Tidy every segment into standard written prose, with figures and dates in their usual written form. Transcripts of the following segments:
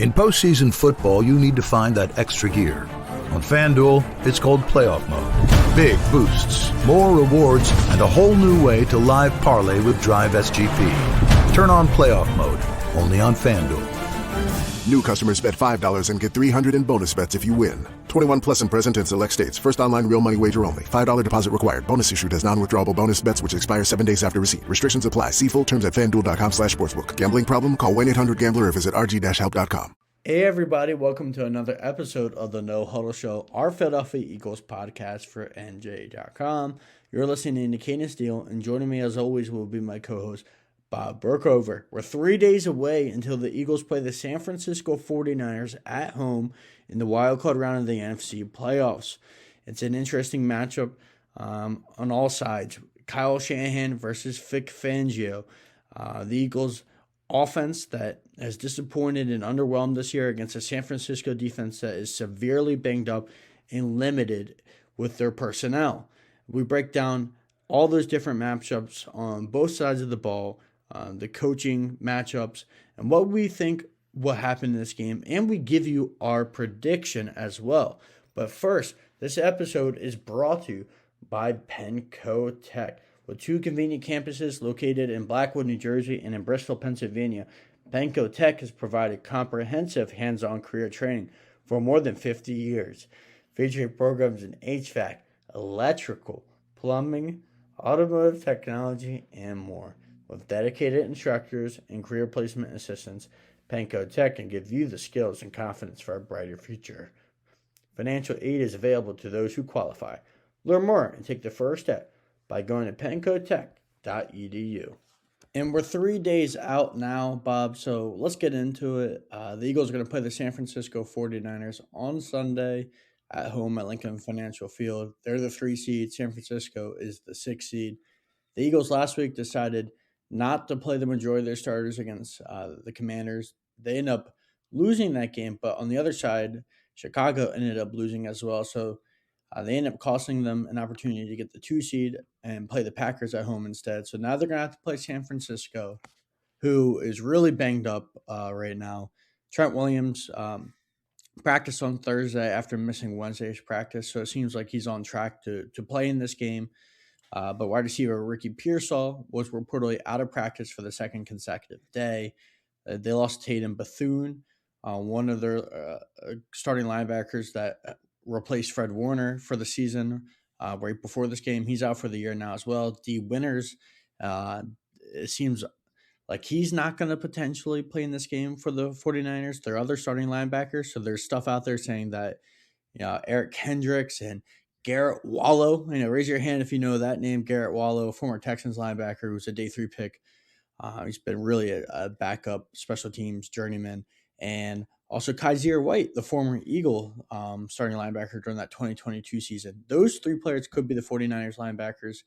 In postseason football, you need to find that extra gear. On FanDuel, it's called Playoff Mode. Big boosts, more rewards, and a whole new way to live parlay with Drive SGP. Turn on Playoff Mode, only on FanDuel. New customers bet $5 and get $300 in bonus bets if you win. 21 plus and present in select states. First online real money wager only. $5 deposit required. Bonus issued as non-withdrawable bonus bets which expire 7 days after receipt. Restrictions apply. See full terms at FanDuel.com/sportsbook. Gambling problem? Call 1-800-GAMBLER or visit rg-help.com. Hey everybody, welcome to another episode of the No Huddle Show, our Philadelphia Eagles podcast for NJ.com. You're listening to Cayden, Steele, and joining me as always will be my co-host, Bob Brookover. We're 3 days away until the Eagles play the San Francisco 49ers at home in the wildcard round of the NFC playoffs. It's an interesting matchup on all sides. Kyle Shanahan versus Vic Fangio. The Eagles' offense that has disappointed and underwhelmed this year against a San Francisco defense that is severely banged up and limited with their personnel. We break down all those different matchups on both sides of the ball, the coaching matchups, and what we think will happen in this game, and we give you our prediction as well. But first, this episode is brought to you by Penco Tech. With 2 convenient campuses located in Blackwood, New Jersey, and in Bristol, Pennsylvania, Penco Tech has provided comprehensive hands-on career training for more than 50 years, featuring programs in HVAC, electrical, plumbing, automotive technology, and more. With dedicated instructors and career placement assistants, Penco Tech can give you the skills and confidence for a brighter future. Financial aid is available to those who qualify. Learn more and take the first step by going to pencotech.edu. And we're 3 days out now, Bob, so let's get into it. The Eagles are going to play the San Francisco 49ers on Sunday at home at Lincoln Financial Field. They're the 3 seed. San Francisco is the 6 seed. The Eagles last week decided not to play the majority of their starters against the Commanders. They ended up losing that game, but on the other side, Chicago ended up losing as well. So they ended up costing them an opportunity to get the 2 seed and play the Packers at home instead. So now they're going to have to play San Francisco, who is really banged up right now. Trent Williams practiced on Thursday after missing Wednesday's practice, so it seems like he's on track to play in this game. But wide receiver Ricky Pearsall was reportedly out of practice for the second consecutive day. They lost Cayden Bethune, one of their starting linebackers that replaced Fred Warner for the season right before this game. He's out for the year now as well. D. Winters, it seems like he's not going to potentially play in this game for the 49ers. Their other starting linebackers. So there's stuff out there saying that Eric Kendricks and Garrett Wallow, raise your hand if you know that name. Garrett Wallow, former Texans linebacker who's a day 3 pick. He's been really a backup special teams journeyman. And also Kaiser White, the former Eagle starting linebacker during that 2022 season. Those 3 players could be the 49ers linebackers.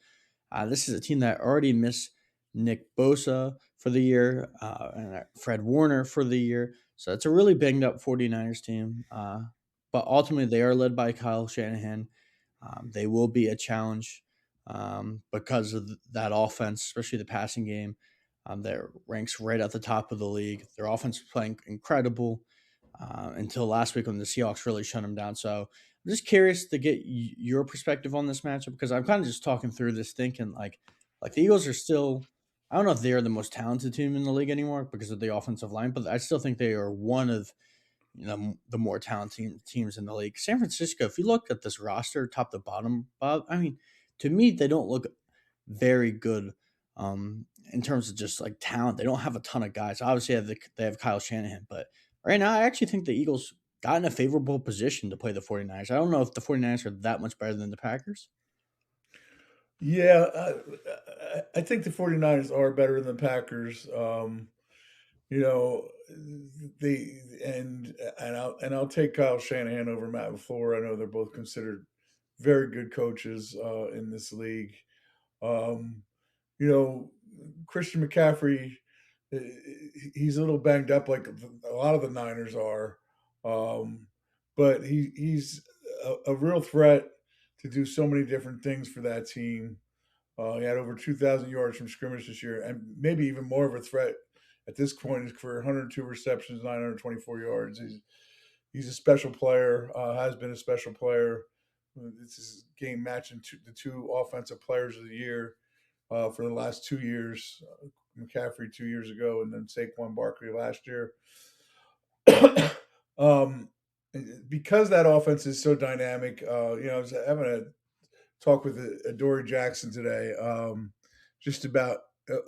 This is a team that already missed Nick Bosa for the year and Fred Warner for the year. So it's a really banged up 49ers team. But ultimately, they are led by Kyle Shanahan. They will be a challenge because of that offense, especially the passing game. That ranks right at the top of the league. Their offense was playing incredible until last week when the Seahawks really shut them down. So I'm just curious to get your perspective on this matchup because I'm kind of just talking through this thinking like the Eagles are still – I don't know if they are the most talented team in the league anymore because of the offensive line, but I still think they are one of the more talented teams in the league. San Francisco, if you look at this roster top to bottom, Bob, I mean, to me, they don't look very good in terms of just like talent. They don't have a ton of guys. Obviously, they have Kyle Shanahan, but right now, I actually think the Eagles got in a favorable position to play the 49ers. I don't know if the 49ers are that much better than the Packers. Yeah, I think the 49ers are better than the Packers. I'll take Kyle Shanahan over Matt LaFleur. I know they're both considered very good coaches in this league. Christian McCaffrey, he's a little banged up like a lot of the Niners are, but he's a real threat to do so many different things for that team. He had over 2,000 yards from scrimmage this year, and maybe even more of a threat at this point in his career, 102 receptions, 924 yards. He's a special player. Has been a special player. This is game matching the two offensive players of the year for the last 2 years. McCaffrey 2 years ago, and then Saquon Barkley last year. um, because that offense is so dynamic, I was having a talk with Adoree Jackson today, just about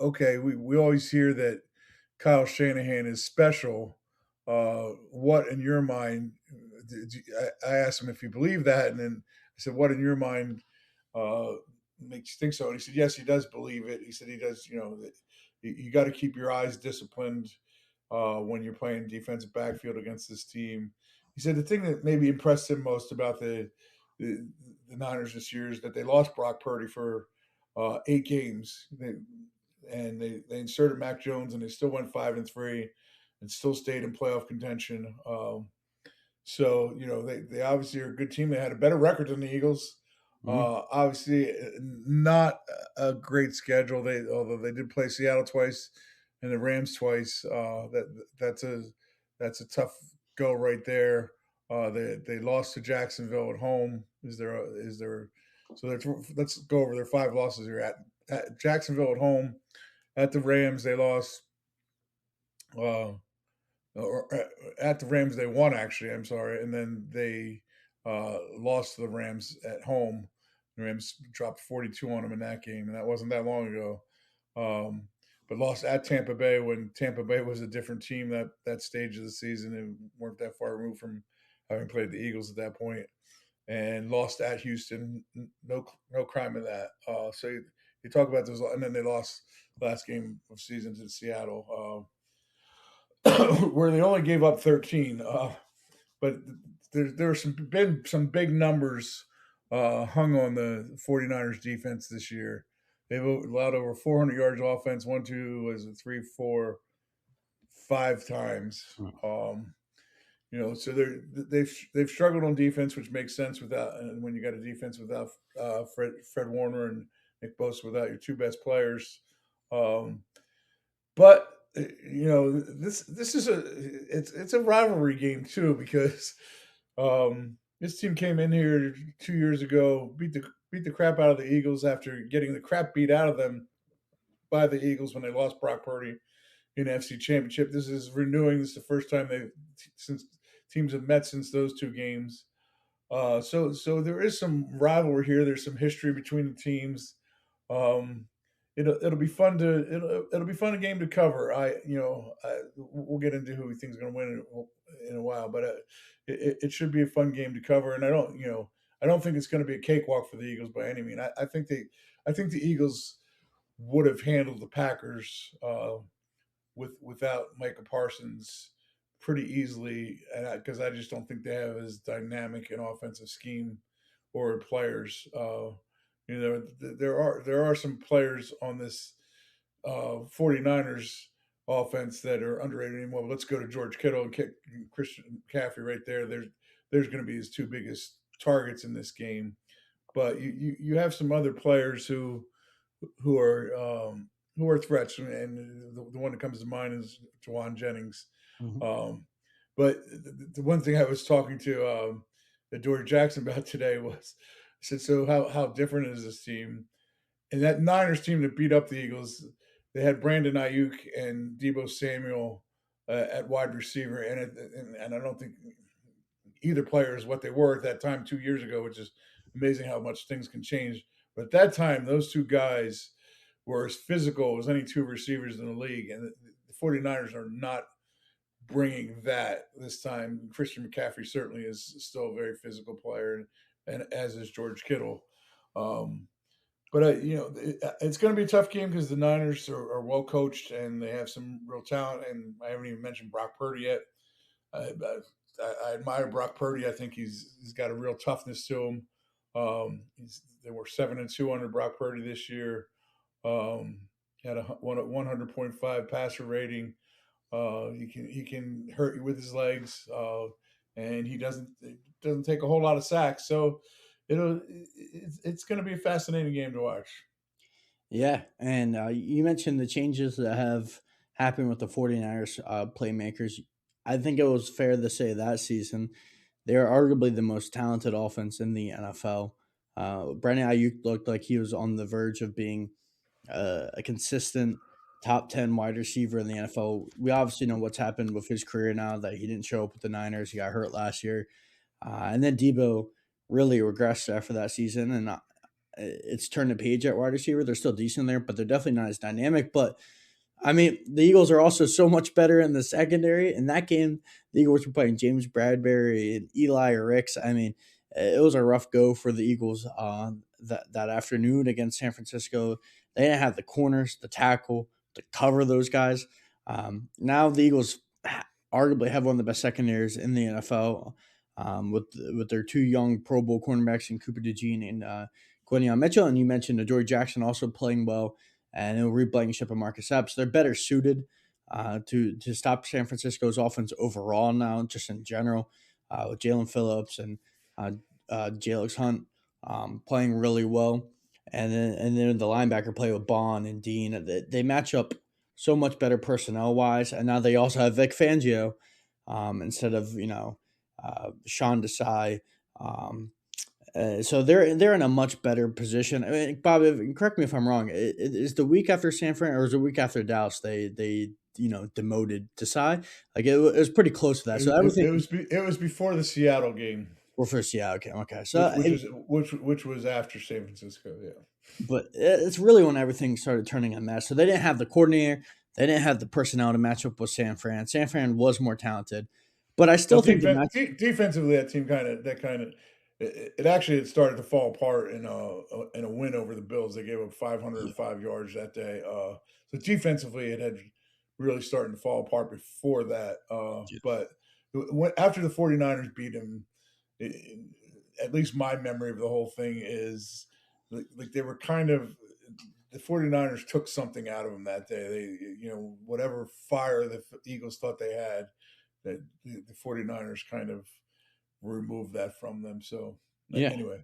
okay. We always hear that Kyle Shanahan is special. What in your mind? I asked him if he believed that, and then I said, "What in your mind uh, makes you think so?" And he said, "Yes, he does believe it." He said he does. You got to keep your eyes disciplined when you're playing defensive backfield against this team. He said the thing that maybe impressed him most about the, the Niners this year is that they lost Brock Purdy for 8 games. They inserted Mac Jones, and they still went 5-3 and still stayed in playoff contention. So they obviously are a good team. They had a better record than the Eagles. Obviously, not a great schedule. Although they did play Seattle twice and the Rams twice. That's a tough go right there. They lost to Jacksonville at home. So let's go over their 5 losses here at Jacksonville at home. At the Rams, they lost. Or at the Rams, they won actually. I'm sorry, and then they lost to the Rams at home. The Rams dropped 42 on them in that game, and that wasn't that long ago. But lost at Tampa Bay when Tampa Bay was a different team that stage of the season and weren't that far removed from having played the Eagles at that point. And lost at Houston. No crime in that. So you talk about those, and then they lost last game of season to Seattle. Where they only gave up 13. But there been some big numbers hung on the 49ers defense this year. They've allowed over 400 yards of offense, 1, 2, was it 3, 4, 5 times. So they've struggled on defense, which makes sense when you got a defense without Fred Warner and Nick Bosa, without your 2 best players. But this is it's a rivalry game too, because this team came in here 2 years ago, beat the crap out of the Eagles after getting the crap beat out of them by the Eagles when they lost Brock Purdy in the NFC Championship. This is renewing. This is the first time since teams have met since those 2 games. So there is some rivalry here. There's some history between the teams. It'll be fun it'll be fun a game to cover. We'll get into who we think is going to win in a while, but it should be a fun game to cover. And I don't think it's going to be a cakewalk for the Eagles by any means. I think the Eagles would have handled the Packers without Micah Parsons pretty easily, and because I just don't think they have as dynamic an offensive scheme or players. There are some players on this 49ers offense that are underrated anymore. But let's go to George Kittle and Christian McCaffrey right there. There's going to be his 2 biggest targets in this game. But you have some other players who are threats, and the one that comes to mind is Jawan Jennings. But the one thing I was talking to Adoree Jackson about today was, I said, so how different is this team? And that Niners team that beat up the Eagles, they had Brandon Ayuk and Deebo Samuel at wide receiver, and I don't think either player is what they were at that time 2 years ago, which is amazing how much things can change. But at that time, those 2 guys were as physical as any 2 receivers in the league, and the 49ers are not bringing that this time. Christian McCaffrey certainly is still a very physical player, and as is George Kittle. But it's going to be a tough game because the Niners are well coached and they have some real talent. And I haven't even mentioned Brock Purdy yet. I admire Brock Purdy. I think he's got a real toughness to him. They were 7-2 under Brock Purdy this year. Had a 100.5 passer rating. He can hurt you with his legs, and he doesn't take a whole lot of sacks. So it's going to be a fascinating game to watch. Yeah, and you mentioned the changes that have happened with the 49ers playmakers. I think it was fair to say that season they are arguably the most talented offense in the NFL. Brandon Ayuk looked like he was on the verge of being a consistent top 10 wide receiver in the NFL. We obviously know what's happened with his career now that he didn't show up with the Niners. He got hurt last year. And then Debo really regressed after that season. And it's turned the page at wide receiver. They're still decent there, but they're definitely not as dynamic. But I mean, the Eagles are also so much better in the secondary. In that game, the Eagles were playing James Bradbury and Eli Ricks. I mean, it was a rough go for the Eagles that afternoon against San Francisco. They didn't have the corners, the tackle to cover those guys. Now the Eagles arguably have one of the best secondaries in the NFL with their two young Pro Bowl cornerbacks in Cooper DeJean and Quinion Mitchell. And you mentioned Adoree Jackson also playing well and he'll replaying ship of Marcus Epps. They're better suited to stop San Francisco's offense overall now, just in general, with Jalen Phillips and Jalix Hunt playing really well, and then the linebacker play with Bond and Dean. They match up so much better personnel wise, and now they also have Vic Fangio instead of Sean Desai. So they're in a much better position. I mean, Bob, correct me if I'm wrong. Is the week after San Fran or is the week after Dallas they demoted Desai? Like it was pretty close to that. So everything It was before the Seattle game, well first, yeah, okay. So which was after San Francisco. Yeah, but it's really when everything started turning a mess. So they didn't have the coordinator, they didn't have the personnel to match up with San Fran. San Fran was more talented, but I still but think the match. defensively, that team it actually had started to fall apart in a win over the Bills. They gave up 505 yards that day. So defensively, it had really starting to fall apart before that. But after the 49ers beat them, at least my memory of the whole thing is like they were kind of the 49ers took something out of them that day. They, whatever fire the Eagles thought they had, that the 49ers kind of removed that from them. So Yeah, anyway,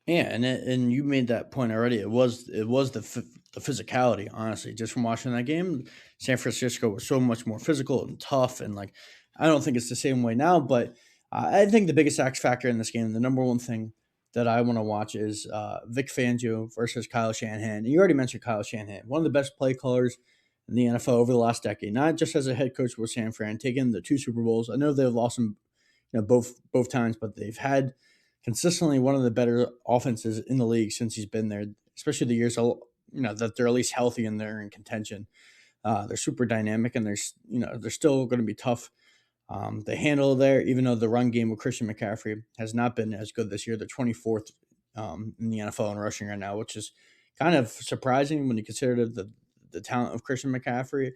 yeah, and you made that point already. It was the physicality, honestly, just from watching that game. San Francisco was so much more physical and tough, and like I don't think it's the same way now. But I think the biggest X factor in this game, the number one thing that I want to watch is Vic Fangio versus Kyle Shanahan. And you already mentioned Kyle Shanahan, one of the best play callers in the NFL over the last decade, not just as a head coach with San Fran, taking the two Super Bowls. I know they've lost them, both times, but they've had consistently one of the better offenses in the league since he's been there, especially the years that they're at least healthy and they're in contention. They're super dynamic and they're still going to be tough. They handle there, even though the run game with Christian McCaffrey has not been as good this year. They're 24th in the NFL in rushing right now, which is kind of surprising when you consider the talent of Christian McCaffrey.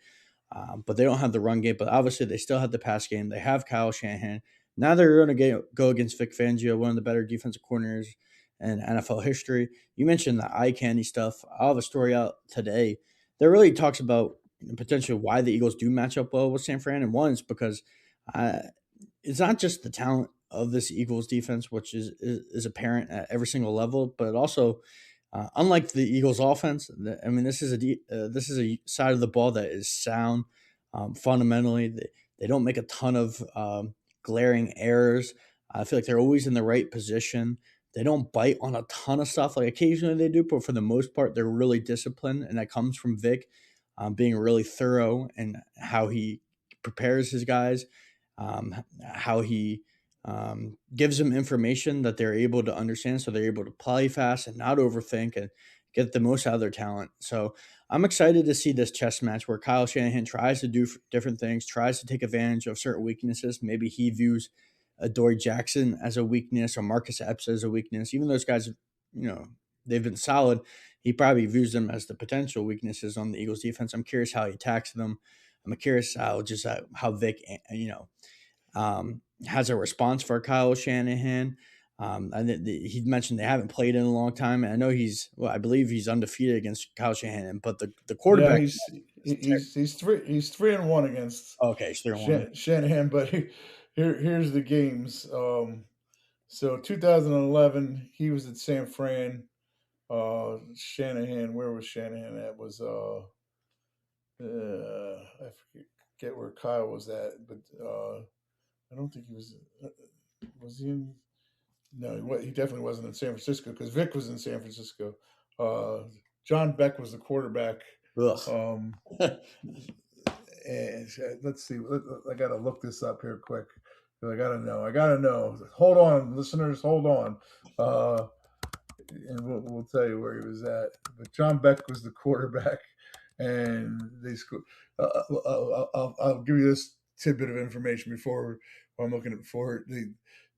But they don't have the run game. But obviously, they still have the pass game. They have Kyle Shanahan. Now they're going to go against Vic Fangio, one of the better defensive corners in NFL history. You mentioned the eye candy stuff. I'll have a story out today that really talks about potentially why the Eagles do match up well with San Fran. And one is because uh, it's not just the talent of this Eagles defense, which is apparent at every single level, but also unlike the Eagles offense, I mean, this is a side of the ball that is sound fundamentally. They don't make a ton of glaring errors. I feel like they're always in the right position. They don't bite on a ton of stuff. Like occasionally they do, but for the most part, they're really disciplined, and that comes from Vic being really thorough and how he prepares his guys, how he gives them information that they're able to understand, so they're able to play fast and not overthink and get the most out of their talent. So I'm excited to see this chess match where Kyle Shanahan tries to do different things, tries to take advantage of certain weaknesses. Maybe he views Adoree Jackson as a weakness or Marcus Epps as a weakness. Even those guys, they've been solid. He probably views them as the potential weaknesses on the Eagles defense. I'm curious how he attacks them. I'm curious how Vic, has a response for Kyle Shanahan. And he mentioned they haven't played in a long time. And I know I believe he's undefeated against Kyle Shanahan, but the yeah, quarterback. he's 3-1 against Okay, it's 3-1. Shanahan. But here's the games. So 2011, he was at San Fran. Shanahan, where was Shanahan at? Was I forget where Kyle was at, but I don't think he was. Was he in? No, he definitely wasn't in San Francisco because Vic was in San Francisco. Uh, John Beck was the quarterback. Ugh. Um, and let's see. I got to look this up here quick. I got to know. I got to know. Hold on, listeners. Hold on. And we'll tell you where he was at. But John Beck was the quarterback, and they scored. I'll give you this tidbit of information before I'm looking at for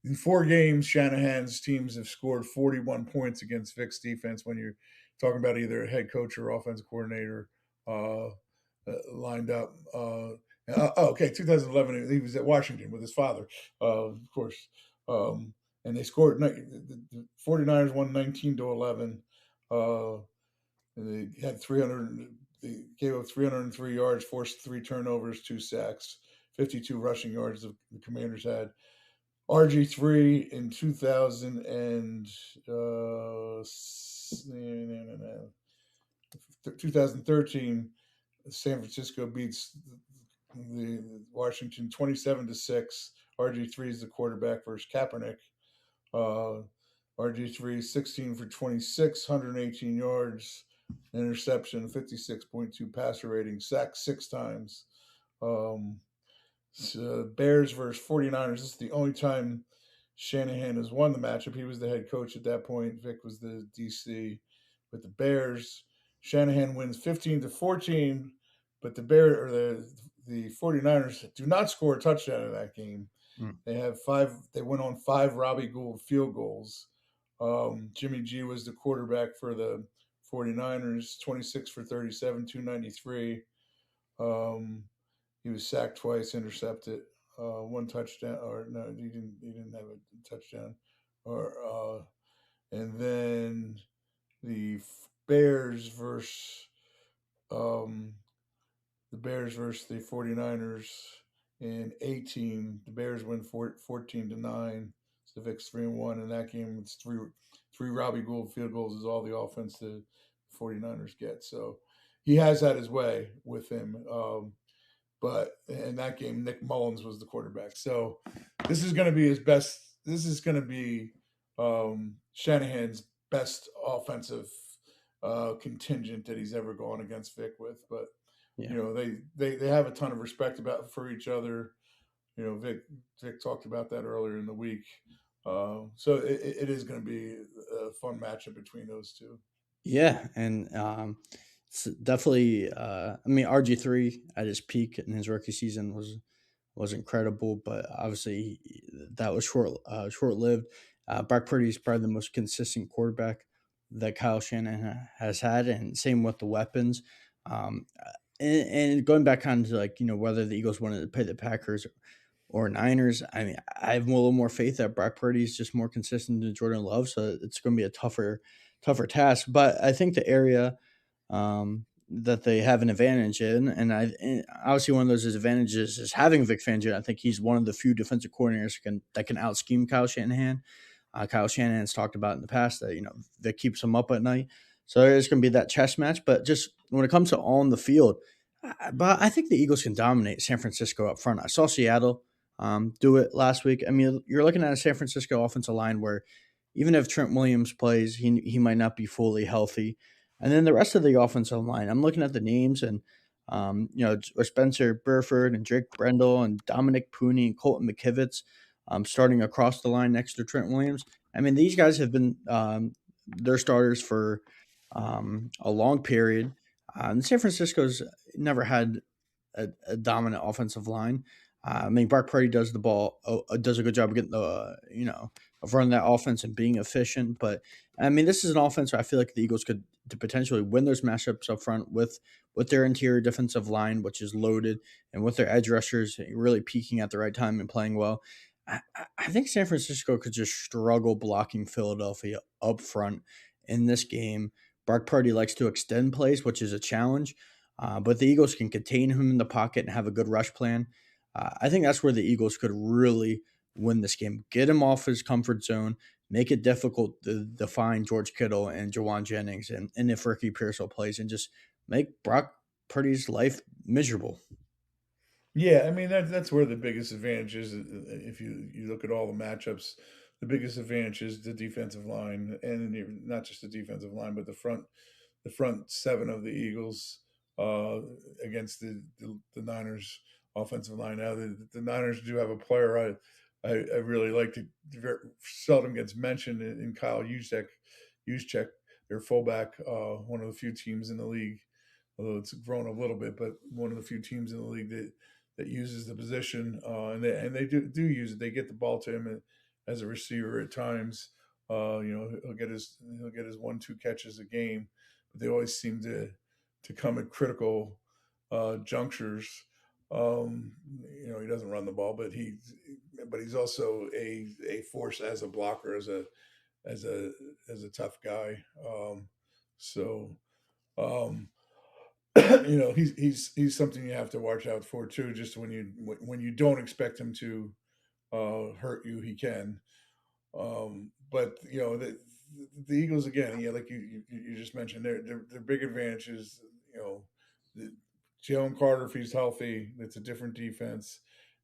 in 4 games, Shanahan's teams have scored 41 points against Vic's defense. When you're talking about either a head coach or offensive coordinator lined up. Okay, 2011, he was at Washington with his father, of course. And they scored. The 49ers won 19-11. And they had 300. They gave up 303 yards, forced 3 turnovers, 2 sacks, 52 rushing yards. The Commanders had RG3 in 2013. San Francisco beats the Washington 27-6. RG3 is the quarterback versus Kaepernick. RG3 16 for 26, 118 yards, interception, 56.2 passer rating, sacked 6 times. Bears versus 49ers. This is the only time Shanahan has won the matchup. He was the head coach at that point. Vic was the DC. With the Bears, Shanahan wins 15-14, but the 49ers do not score a touchdown in that game. They have 5. They went on 5 Robbie Gould field goals. Jimmy G was the quarterback for the 49ers, 26 for 37, 293. He was sacked twice, intercepted 1 touchdown, or no, he didn't have a touchdown. And then the Bears versus the 49ers in 18. The Bears win 14-9. So Vic's 3-1 in that game. It's three Robbie Gould field goals is all the offense the 49ers get. So he has had his way with him. But in that game, Nick Mullins was the quarterback. So this is going to be his best. This is going to be Shanahan's best offensive contingent that he's ever gone against Vic with. But they have a ton of respect for each other. Vic talked about that earlier in the week. So it is going to be a fun matchup between those two. Yeah, and it's definitely. I mean, RG3 at his peak in his rookie season was incredible, but obviously that was short lived. Brock Purdy is probably the most consistent quarterback that Kyle Shanahan has had, and same with the weapons. And going back on to whether the Eagles wanted to play the Packers or Niners, I mean, I have a little more faith that Brock Purdy is just more consistent than Jordan Love, so it's going to be a tougher task. But I think the area that they have an advantage in, and obviously one of those advantages is having Vic Fangio. I think he's one of the few defensive coordinators that can out scheme Kyle Shanahan. Kyle Shanahan's talked about in the past that that keeps him up at night. So there's going to be that chess match. But just when it comes to on the field, but I think the Eagles can dominate San Francisco up front. I saw Seattle do it last week. I mean, you're looking at a San Francisco offensive line where even if Trent Williams plays, he might not be fully healthy. And then the rest of the offensive line, I'm looking at the names and, Spencer Burford and Drake Brendel and Dominic Pooney and Colton McKivitz starting across the line next to Trent Williams. I mean, these guys have been their starters for a long period. San Francisco's never had a dominant offensive line. I mean, Brock Purdy does does a good job of getting of running that offense and being efficient. But I mean, this is an offense where I feel like the Eagles could potentially win those matchups up front with their interior defensive line, which is loaded, and with their edge rushers really peaking at the right time and playing well. I think San Francisco could just struggle blocking Philadelphia up front in this game. Brock Purdy likes to extend plays, which is a challenge, but the Eagles can contain him in the pocket and have a good rush plan. I think that's where the Eagles could really win this game. Get him off his comfort zone, make it difficult to find George Kittle and Jawan Jennings, and if Ricky Pearsall plays, and just make Brock Purdy's life miserable. Yeah, I mean that's where the biggest advantage is. If you look at all the matchups, the biggest advantage is the defensive line, and not just the defensive line, but the front seven of the Eagles uh, against the Niners offensive line. Now the Niners do have a player I really like to seldom gets mentioned in Kyle Juszczyk, their fullback, one of the few teams in the league, although it's grown a little bit, but one of the few teams in the league that uses the position, and they do use it. They get the ball to him as a receiver at times. He'll get his 1-2 catches a game, but they always seem to come at critical junctures. He doesn't run the ball, but he's also a force as a blocker, as a tough guy. So um, he's something you have to watch out for too. Just when you don't expect him to hurt you, he can. But the Eagles again, yeah, like you just mentioned, their big advantage is the, Jalen Carter, if he's healthy, it's a different defense,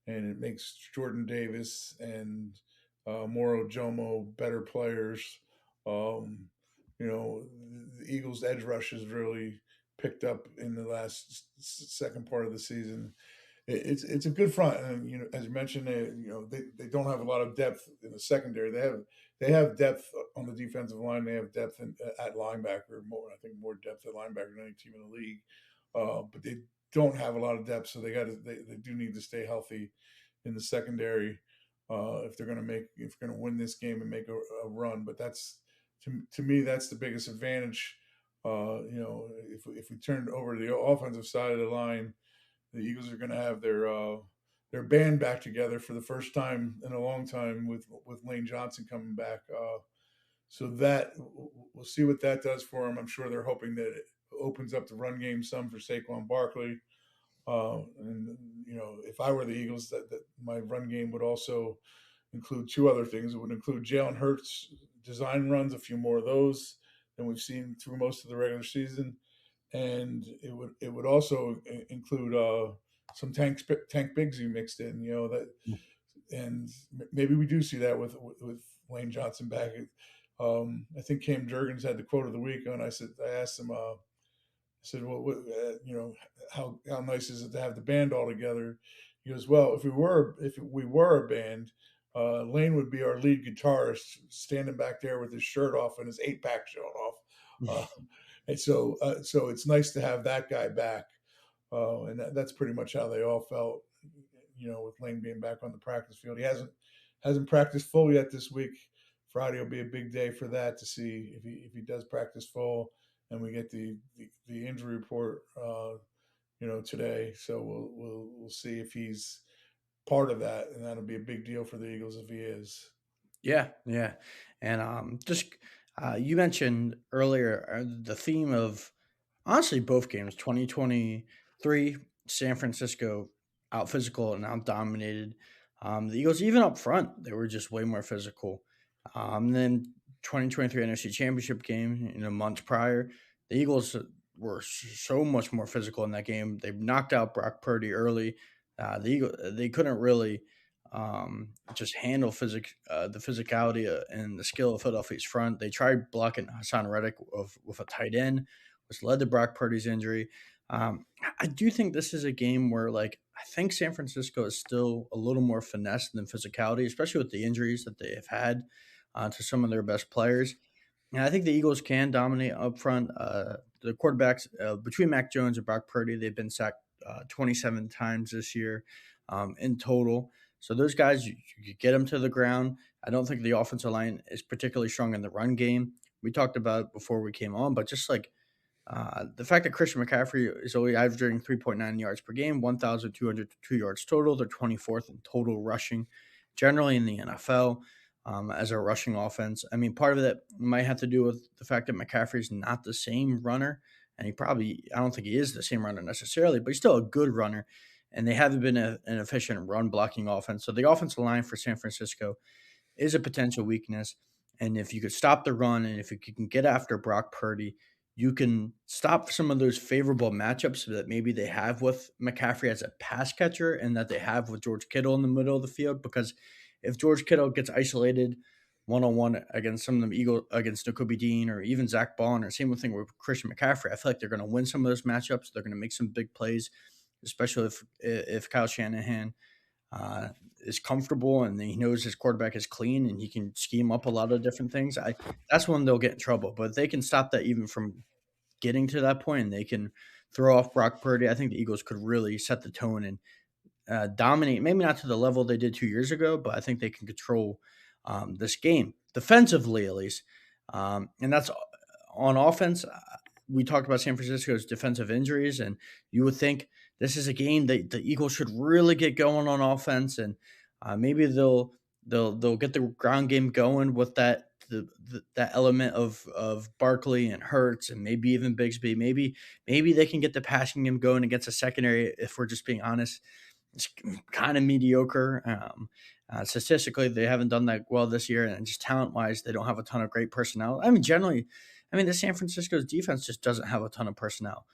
and it makes Jordan Davis and Moro Jomo better players. Um, the Eagles' edge rush has really picked up in the last second part of the season. It's a good front, and as you mentioned, they don't have a lot of depth in the secondary. They have depth on the defensive line. They have depth at linebacker. I think more depth at linebacker than any team in the league. But they don't have a lot of depth, so they do need to stay healthy in the secondary if they're going to win this game and make a run. But that's to me that's the biggest advantage. If we turn over to the offensive side of the line, the Eagles are going to have their band back together for the first time in a long time with Lane Johnson coming back. So that we'll see what that does for them. I'm sure they're hoping that it opens up the run game some for Saquon Barkley. And if I were the Eagles, that my run game would also include two other things. It would include Jalen Hurts design runs, a few more of those than we've seen through most of the regular season, and it would also include some Tank Bigsby mixed in. And maybe we do see that with Lane Johnson back. I think Cam Jurgens had the quote of the week, and I asked him, I said, well, how nice is it to have the band all together? He goes, well, if we were a band, Lane would be our lead guitarist, standing back there with his shirt off and his 8-pack showing off. And so it's nice to have that guy back, and that's pretty much how they all felt. With Lane being back on the practice field, he hasn't practiced full yet this week. Friday will be a big day for that to see if he does practice full, and we get the injury report, today. So we'll see if he's part of that, and that'll be a big deal for the Eagles if he is. Yeah, yeah. And just you mentioned earlier the theme of honestly both games, 2023, San Francisco out physical and out dominated. The Eagles, even up front, they were just way more physical. Then 2023 NFC Championship game in a month prior, the Eagles were so much more physical in that game. They knocked out Brock Purdy early. They couldn't really just handle the physicality and the skill of Philadelphia's front. They tried blocking Hassan Reddick with a tight end, which led to Brock Purdy's injury. I do think this is a game where, I think San Francisco is still a little more finesse than physicality, especially with the injuries that they have had to some of their best players. And I think the Eagles can dominate up front. The quarterbacks between Mac Jones and Brock Purdy, they've been sacked 27 times this year in total. So those guys, you get them to the ground. I don't think the offensive line is particularly strong in the run game. We talked about it before we came on, but just the fact that Christian McCaffrey is only averaging 3.9 yards per game, 1,202 yards total. They're 24th in total rushing, generally in the NFL as a rushing offense. I mean, part of that might have to do with the fact that McCaffrey's not the same runner, and I don't think he is the same runner necessarily, but he's still a good runner, and they haven't been an efficient run blocking offense. So the offensive line for San Francisco is a potential weakness, and if you could stop the run and if you can get after Brock Purdy, you can stop some of those favorable matchups that maybe they have with McCaffrey as a pass catcher and that they have with George Kittle in the middle of the field. Because if George Kittle gets isolated one on one against some of them Eagle against Nakobe Dean or even Zach Bond, or same thing with Christian McCaffrey, I feel like they're going to win some of those matchups. They're going to make some big plays, especially if Kyle Shanahan uh, is comfortable and he knows his quarterback is clean and he can scheme up a lot of different things. That's when they'll get in trouble. But if they can stop that even from getting to that point and they can throw off Brock Purdy, I think the Eagles could really set the tone and dominate. Maybe not to the level they did 2 years ago, but I think they can control this game defensively at least. And that's on offense. We talked about San Francisco's defensive injuries, and you would think this is a game that the Eagles should really get going on offense, and maybe they'll get the ground game going with that element of Barkley and Hurts, and maybe even Bigsby. Maybe they can get the passing game going against a secondary. If we're just being honest, it's kind of mediocre. Statistically, they haven't done that well this year, and just talent-wise, they don't have a ton of great personnel. I mean, generally, the San Francisco's defense just doesn't have a ton of personnel.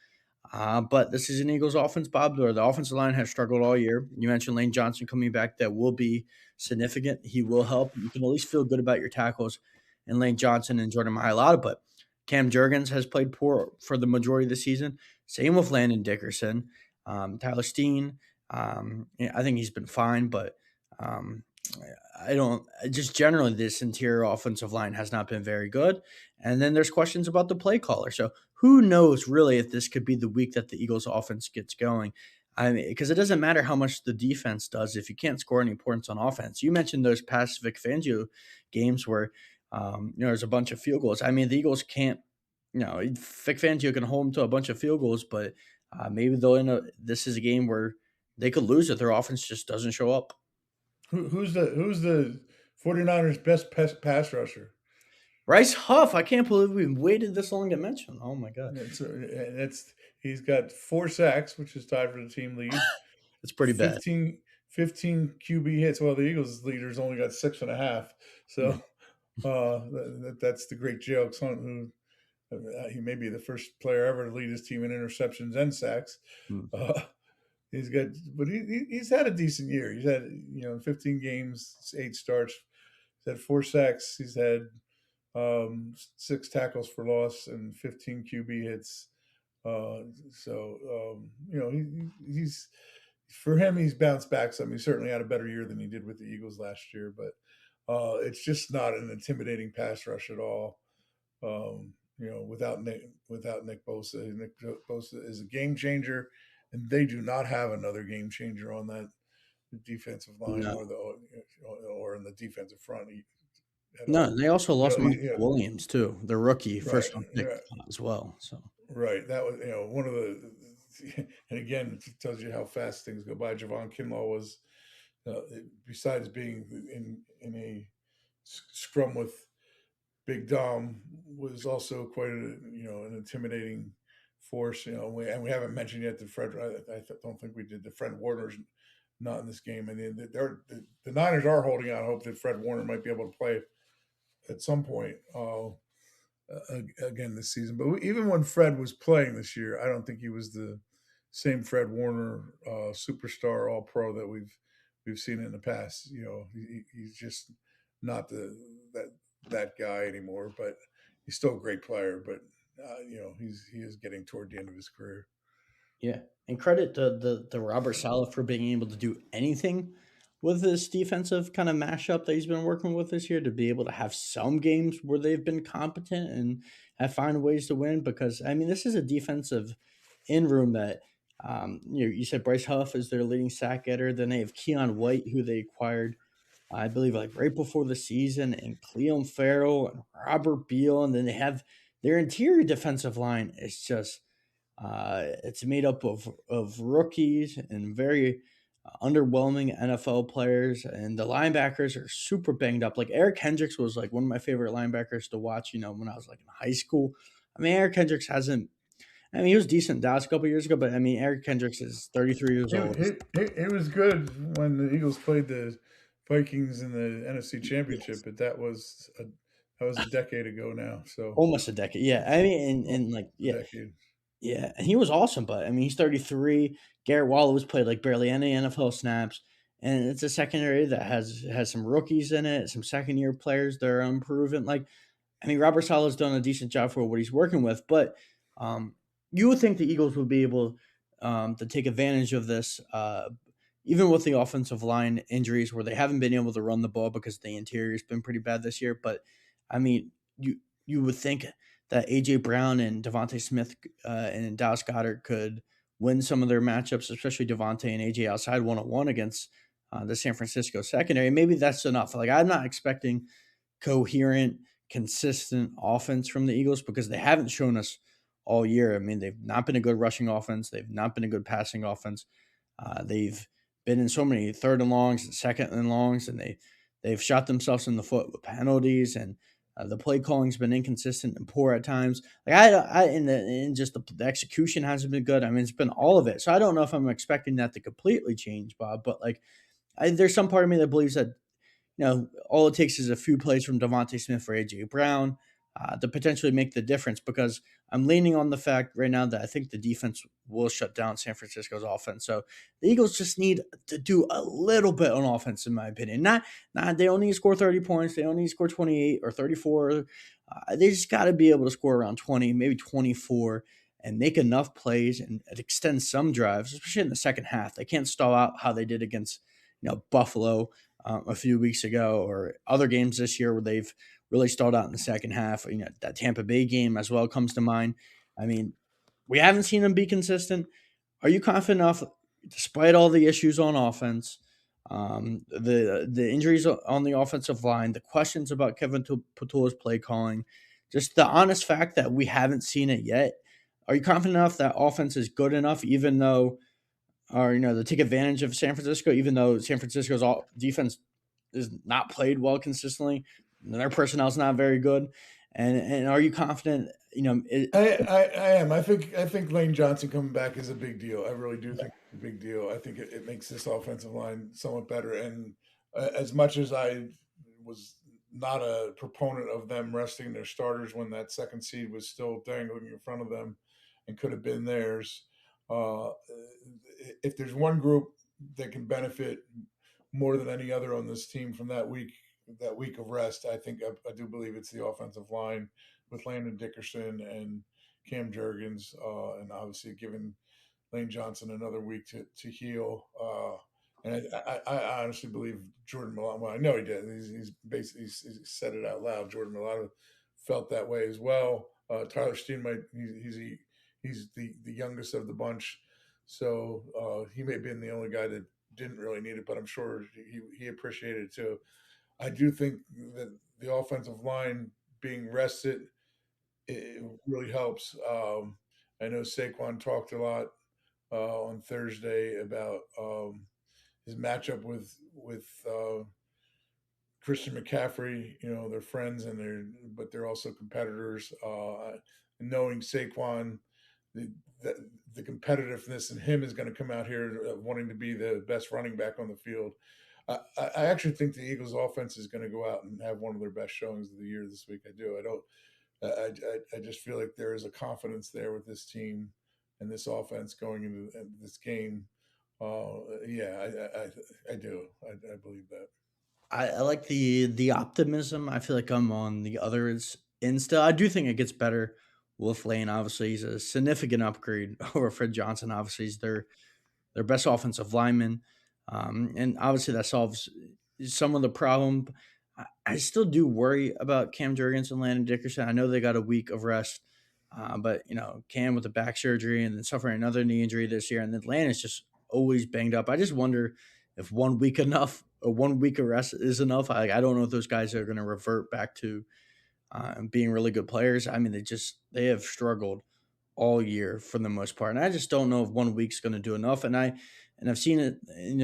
But this is an Eagles offense, Bob, where the offensive line has struggled all year. You mentioned Lane Johnson coming back. That will be significant. He will help. You can at least feel good about your tackles and Lane Johnson and Jordan Mailata. But Cam Jurgens has played poor for the majority of the season. Same with Landon Dickerson. Tyler Steen. I think he's been fine, but I don't just generally this interior offensive line has not been very good. And then there's questions about the play caller. So who knows really if this could be the week that the Eagles offense gets going. I mean, because it doesn't matter how much the defense does if you can't score any points on offense. You mentioned those past Vic Fangio games where there's a bunch of field goals. I mean, the Eagles can't. Vic Fangio can hold them to a bunch of field goals, but maybe they'll end up. This is a game where they could lose if their offense just doesn't show up. Who's the 49ers best pass rusher? Bryce Huff. I can't believe we waited this long to mention. Oh my god, he's got 4 sacks, which is tied for the team lead. it's pretty bad. 15 QB hits. Well, the Eagles leaders only got 6.5. So that's the great J.O. Hunt, who he may be the first player ever to lead his team in interceptions and sacks. He's had a decent year. He's had 15 games, 8 starts. He's had 4 sacks. He's had 6 tackles for loss and 15 QB hits. He's for him, he's bounced back some. He certainly had a better year than he did with the Eagles last year, but it's just not an intimidating pass rush at all. Without Nick Bosa. Nick Bosa is a game changer, and they do not have another game changer on that defensive line or in the defensive front. They also lost Mike Williams too, the rookie first round pick as well. So that was one of the, and again it tells you how fast things go by. Javon Kinlaw was, besides being in a scrum with Big Dom, was also quite an intimidating force. And we haven't mentioned yet that Fred. I don't think we did. The Fred Warner's not in this game, and the Niners are holding out hope that Fred Warner might be able to play at some point again this season. But even when Fred was playing this year, I don't think he was the same Fred Warner superstar All Pro that we've seen in the past. He's just not that guy anymore. But he's still a great player. But he is getting toward the end of his career. Yeah, and credit to the Robert Saleh for being able to do anything with this defensive kind of mashup that he's been working with this year, to be able to have some games where they've been competent and have found ways to win. Because this is a defensive in room that you said Bryce Huff is their leading sack getter. Then they have Keon White, who they acquired, I believe, like right before the season, and Clelin Ferrell and Robert Beal, and then they have their interior defensive line is just it's made up of rookies and very underwhelming NFL players, and the linebackers are super banged up. Like Eric Hendricks was like one of my favorite linebackers to watch, when I was like in high school. Eric Hendricks hasn't. He was decent Dallas a couple of years ago, but Eric Hendricks is 33 years old. It was good when the Eagles played the Vikings in the NFC Championship, but that was That was a decade ago now. So Almost a decade. Yeah. I mean, and like, a yeah. decade. Yeah, and he was awesome, but I mean, he's 33. Garrett Wallace played like barely any NFL snaps, and it's a secondary that has some rookies in it, some second year players that are unproven. Like, I mean, Robert Sala's done a decent job for what he's working with, but um, you would think the Eagles would be able to take advantage of this, even with the offensive line injuries, where they haven't been able to run the ball because the interior has been pretty bad this year. But I mean, you would think that AJ Brown and Devontae Smith and Dallas Goedert could win some of their matchups, especially Devontae and AJ outside 1-on-1 against the San Francisco secondary. Maybe that's enough. Like, I'm not expecting coherent, consistent offense from the Eagles because they haven't shown us all year. I mean, they've not been a good rushing offense. They've not been a good passing offense. They've been in so many third and longs and second and longs, and they've shot themselves in the foot with penalties, and the play calling's been inconsistent and poor at times. Like and just the execution hasn't been good. I mean, it's been all of it. So I don't know if I'm expecting that to completely change, Bob. But like, there's some part of me that believes that all it takes is a few plays from Devontae Smith or AJ Brown to potentially make the difference. Because I'm leaning on the fact right now that I think the defense will shut down San Francisco's offense. So the Eagles just need to do a little bit on offense, in my opinion. Not they don't need to score 30 points. They don't need to score 28 or 34. They just got to be able to score around 20, maybe 24, and make enough plays and extend some drives, especially in the second half. They can't stall out how they did against Buffalo a few weeks ago, or other games this year where they've really stalled out in the second half. That Tampa Bay game as well comes to mind. I mean, we haven't seen them be consistent. Are you confident enough, despite all the issues on offense, the injuries on the offensive line, the questions about Kevin Patula's play calling, just the honest fact that we haven't seen it yet? Are you confident enough that offense is good enough, even though, or to take advantage of San Francisco, even though San Francisco's defense is not played well consistently, and their personnel is not very good? And are you confident? I am. I think Lane Johnson coming back is a big deal. I really do think it's a big deal. I think it makes this offensive line somewhat better. And as much as I was not a proponent of them resting their starters when that second seed was still dangling in front of them and could have been theirs, uh, if there's one group that can benefit more than any other on this team from that week of rest, I do believe it's the offensive line with Landon Dickerson and Cam Jurgens, and obviously giving Lane Johnson another week to heal. And I honestly believe Jordan Milano. Well, I know he did. He's basically he's said it out loud. Jordan Milano felt that way as well. Tyler Steen he's the youngest of the bunch, so he may have been the only guy that didn't really need it, but I'm sure he appreciated it too. I do think that the offensive line being rested, it really helps. I know Saquon talked a lot on Thursday about his matchup with Christian McCaffrey. They're friends but they're also competitors. Knowing Saquon, the, the the competitiveness in him is going to come out here wanting to be the best running back on the field. I actually think the Eagles' offense is going to go out and have one of their best showings of the year this week. I do. I don't. I just feel like there is a confidence there with this team and this offense going into this game. Yeah, I do. I believe that. I like the optimism. I feel like I'm on the others end still. I do think it gets better with Lane. Obviously, he's a significant upgrade over Fred Johnson. Obviously, he's their best offensive lineman, and obviously that solves some of the problem. I still do worry about Cam Jurgens and Landon Dickerson. I know they got a week of rest, but Cam with the back surgery and then suffering another knee injury this year, and then Landon is just always banged up. I just wonder if 1 week enough, or 1 week of rest is enough. I don't know if those guys are going to revert back to being really good players. I mean, they have struggled all year for the most part, and I just don't know if 1 week's going to do enough. And I've seen it.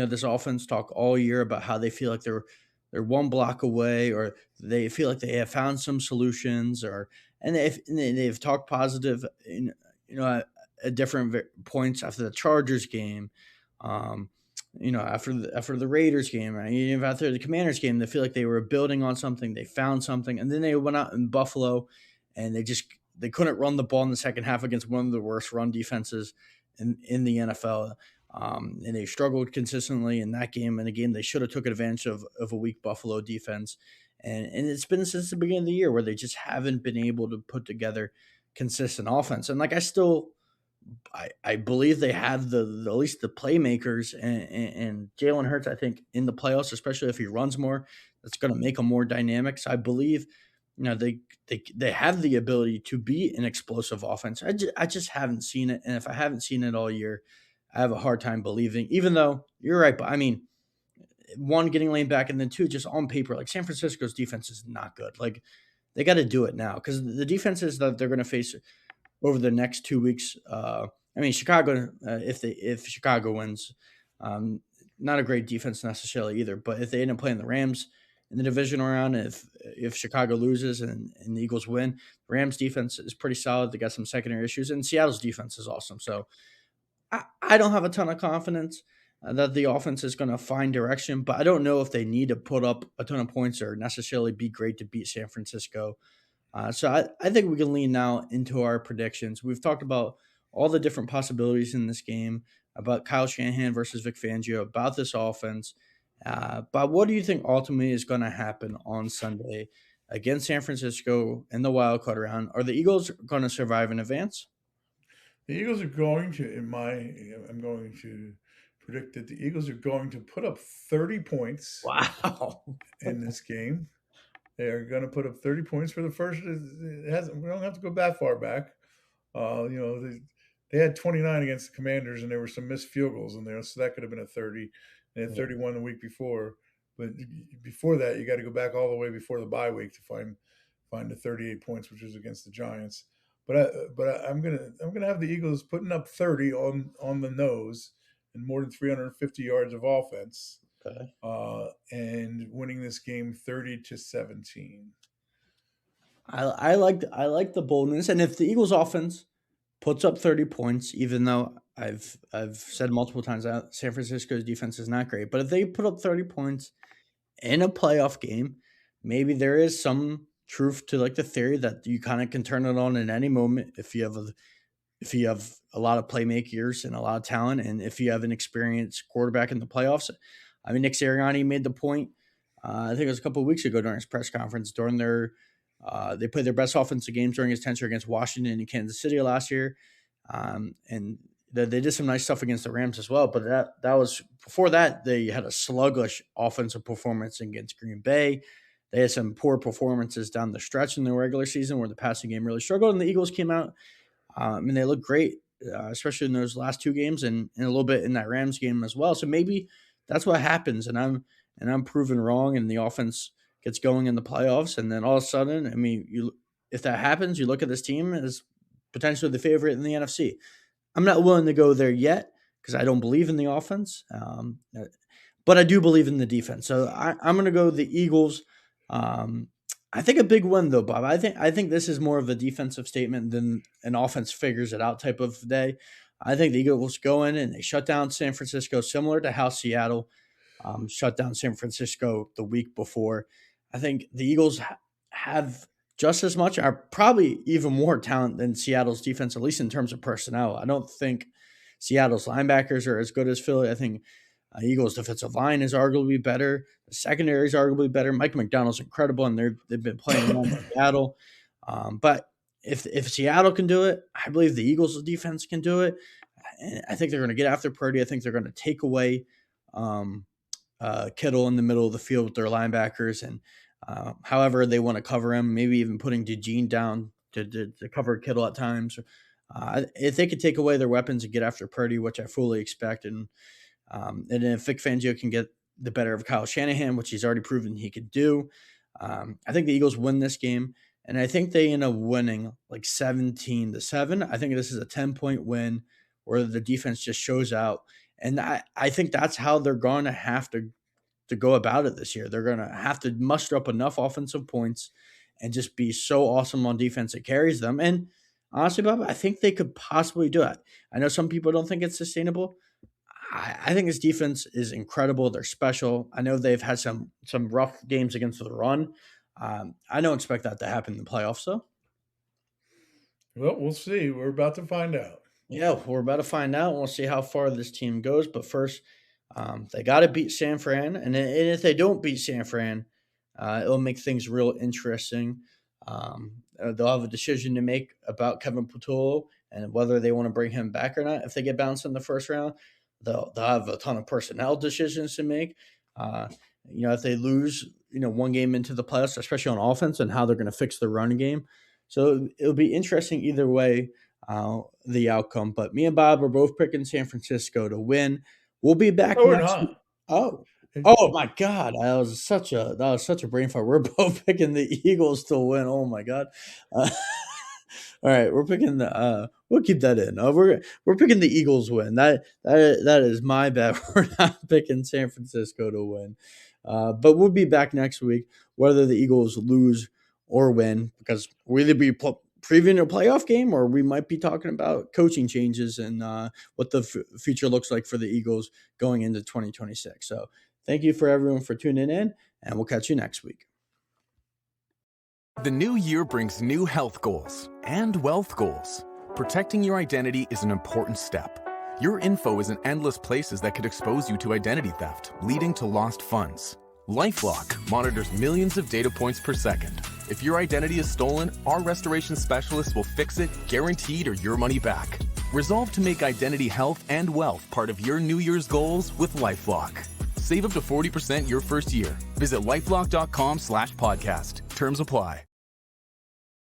This offense talk all year about how they feel like they're one block away, or they feel like they have found some solutions, and they've talked positive at different points after the Chargers game. after the Raiders game, right? Even after the Commanders game, they feel like they were building on something, they found something, and then they went out in Buffalo, and they couldn't run the ball in the second half against one of the worst run defenses in the NFL. And they struggled consistently in that game. And again, they should have took advantage of a weak Buffalo defense. And it's been since the beginning of the year where they just haven't been able to put together consistent offense. And like I believe they have the at least the playmakers and Jalen Hurts. I think in the playoffs, especially if he runs more, that's going to make him more dynamic. So I believe, they have the ability to be an explosive offense. I just haven't seen it, and if I haven't seen it all year, I have a hard time believing. Even though you're right, but I mean, one, getting laid back, and then two, just on paper, like San Francisco's defense is not good. Like they got to do it now because the defenses that they're going to face over the next 2 weeks. I mean, Chicago, if Chicago wins, um, not a great defense necessarily either. But if they end up playing the Rams in the divisional round, if Chicago loses and the Eagles win, the Rams defense is pretty solid. They got some secondary issues, and Seattle's defense is awesome. So I don't have a ton of confidence that the offense is going to find direction, but I don't know if they need to put up a ton of points or necessarily be great to beat San Francisco. So I think we can lean now into our predictions. We've talked about all the different possibilities in this game, about Kyle Shanahan versus Vic Fangio, about this offense. But what do you think ultimately is going to happen on Sunday against San Francisco in the wild card round? Are the Eagles going to survive in advance? The Eagles are going to, I'm going to predict that the Eagles are going to put up 30 points Wow. in this game. They are going to put up 30 points for the first. We don't have to go that far back. They had 29 against the Commanders, and there were some missed field goals in there, so that could have been a 30. They had 31 the week before, but before that, you got to go back all the way before the bye week to find the 38 points, which was against the Giants. I'm gonna have the Eagles putting up 30 on the nose and more than 350 yards of offense, Okay. and winning this game 30-17. I like the boldness, and if the Eagles offense puts up 30 points, even though I've said multiple times that San Francisco's defense is not great, but if they put up 30 points in a playoff game, maybe there is some truth to like the theory that you kind of can turn it on in any moment if you have a lot of playmakers and a lot of talent, and if you have an experienced quarterback in the playoffs. I mean, Nick Sirianni made the point. I think it was a couple of weeks ago during his press conference. They played their best offensive games during his tenure against Washington and Kansas City last year, and they did some nice stuff against the Rams as well. But that was before that. They had a sluggish offensive performance against Green Bay. They had some poor performances down the stretch in the regular season where the passing game really struggled, and the Eagles came out. And they looked great, especially in those last two games and a little bit in that Rams game as well. So maybe that's what happens, and I'm proven wrong, and the offense gets going in the playoffs, and then all of a sudden, I mean, if that happens, you look at this team as potentially the favorite in the NFC. I'm not willing to go there yet because I don't believe in the offense, but I do believe in the defense. So I'm going to go the Eagles. I think a big win though, Bob. I think this is more of a defensive statement than an offense figures it out type of day. I think the Eagles go in and they shut down San Francisco, similar to how Seattle shut down San Francisco the week before. I think the Eagles have just as much, are probably even more talent than Seattle's defense, at least in terms of personnel. I don't think Seattle's linebackers are as good as Philly. I think Eagles' defensive line is arguably better. The secondary is arguably better. Mike McDonald's incredible, and they've been playing well in Seattle. But if Seattle can do it, I believe the Eagles' defense can do it. And I think they're going to get after Purdy. I think they're going to take away Kittle in the middle of the field with their linebackers, and however they want to cover him, maybe even putting DeJean down to cover Kittle at times. If they could take away their weapons and get after Purdy, which I fully expect, and then if Vic Fangio can get the better of Kyle Shanahan, which he's already proven he could do, I think the Eagles win this game, and I think they end up winning like 17-7. I think this is a 10-point win where the defense just shows out, and I think that's how they're going to have to go about it this year. They're going to have to muster up enough offensive points and just be so awesome on defense it carries them. And honestly, Bob, I think they could possibly do it. I know some people don't think it's sustainable. I think this defense is incredible. They're special. I know they've had some rough games against the run. I don't expect that to happen in the playoffs, though. Well, we'll see. We're about to find out. Yeah, we're about to find out. We'll see how far this team goes. But first, they got to beat San Fran. And if they don't beat San Fran, it'll make things real interesting. They'll have a decision to make about Kevin Patullo and whether they want to bring him back or not. If they get bounced in the first round, they'll have a ton of personnel decisions to make. If they lose, one game into the playoffs, especially on offense, and how they're going to fix the run game. So it'll be interesting either way, the outcome. But me and Bob are both picking San Francisco to win. We'll be back next week. Oh my God! That was such a brain fart. We're both picking the Eagles to win. Oh my God! All right, we're picking the. We'll keep that in. We're picking the Eagles win. That is my bad. We're not picking San Francisco to win. But we'll be back next week, whether the Eagles lose or win, because we'll either be previewing a playoff game, or we might be talking about coaching changes and what the future looks like for the Eagles going into 2026. So thank you for everyone for tuning in, and we'll catch you next week. The new year brings new health goals and wealth goals. Protecting your identity is an important step. Your info is in endless places that could expose you to identity theft, leading to lost funds. LifeLock monitors millions of data points per second. If your identity is stolen, our restoration specialists will fix it, guaranteed, or your money back. Resolve to make identity health and wealth part of your New Year's goals with LifeLock. Save up to 40% your first year. Visit LifeLock.com/podcast. Terms apply.